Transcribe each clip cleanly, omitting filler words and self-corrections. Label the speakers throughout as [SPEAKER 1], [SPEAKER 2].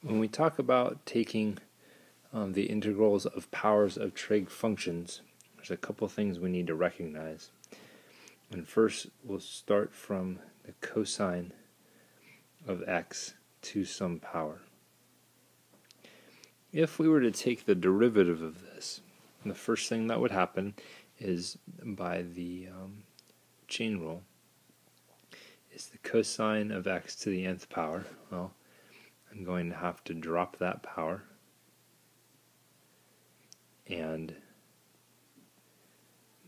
[SPEAKER 1] When we talk about taking the integrals of powers of trig functions, there's a couple things we need to recognize. And first, we'll start from the cosine of x to some power. If we were to take the derivative of this, the first thing that would happen is by the chain rule is the cosine of x to the nth power. Well, I'm going to have to drop that power, and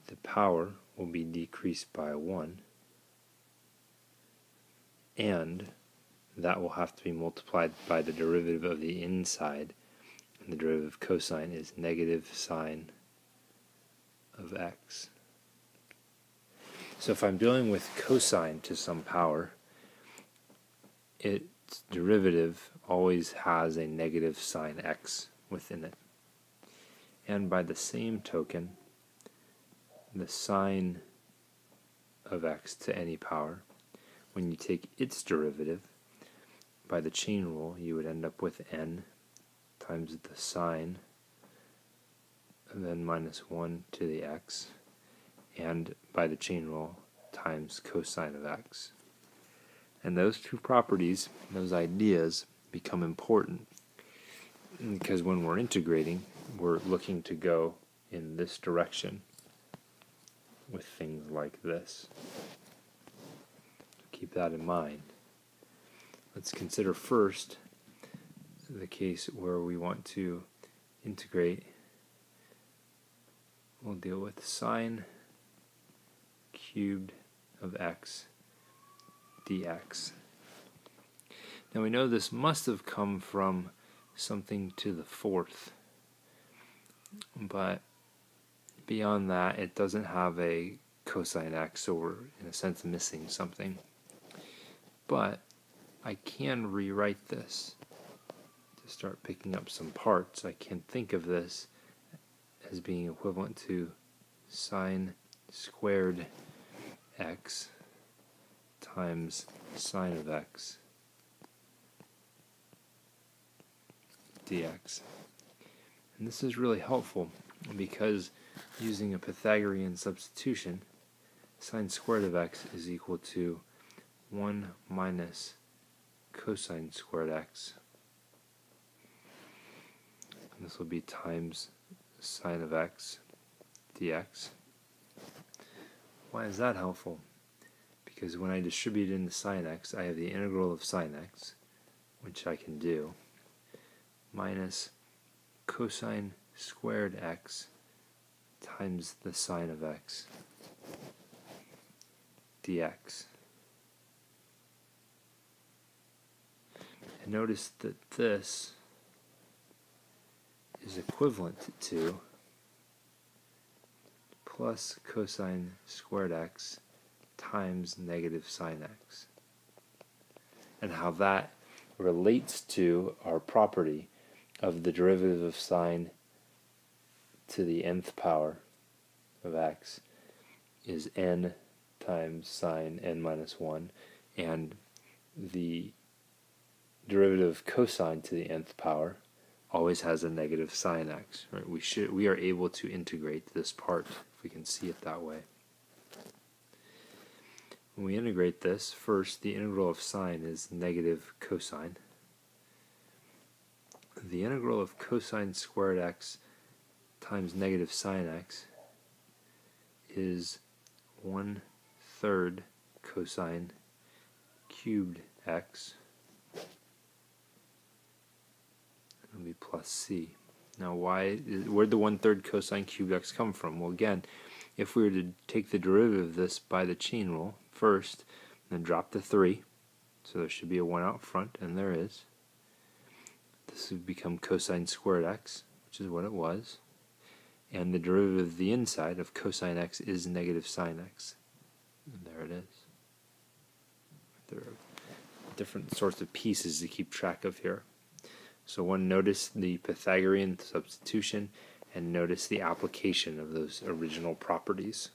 [SPEAKER 1] the power will be decreased by 1, and that will have to be multiplied by the derivative of the inside, and the derivative of cosine is negative sine of x. So if I'm dealing with cosine to some power, its derivative always has a negative sine x within it. And by the same token, the sine of x to any power, when you take its derivative, by the chain rule, you would end up with n times the sine of n minus 1 to the x, and by the chain rule, times cosine of x. And those two properties, those ideas, become important because when we're integrating, we're looking to go in this direction with things like this. Keep that in mind. Let's consider first the case where we want to integrate. We'll deal with sine cubed of x dx. Now we know this must have come from something to the fourth, but beyond that it doesn't have a cosine x, so we're in a sense missing something. But I can rewrite this to start picking up some parts. I can think of this as being equivalent to sine squared x times sine of x dx. And this is really helpful because using a Pythagorean substitution, sine squared of x is equal to 1 minus cosine squared x. And this will be times sine of x dx. Why is that helpful? Because when I distribute into sine x, I have the integral of sine x, which I can do, minus cosine squared x times the sine of x dx. And notice that this is equivalent to plus cosine squared x times negative sine x. And how that relates to our property of the derivative of sine to the nth power of x is n times sine n minus 1, and the derivative of cosine to the nth power always has a negative sine x. Right? We are able to integrate this part if we can see it that way. When we integrate this, first the integral of sine is negative cosine. The integral of cosine squared x times negative sine x is 1/3 cosine cubed x. It'll be plus c. Now where'd the 1/3 cosine cubed x come from? Well, again, if we were to take the derivative of this by the chain rule first, then drop the 3, so there should be a 1 out front, and there is. This would become cosine squared x, which is what it was, and the derivative of the inside of cosine x is negative sine x, and there it is. There are different sorts of pieces to keep track of here. So one, notice the Pythagorean substitution, and notice the application of those original properties.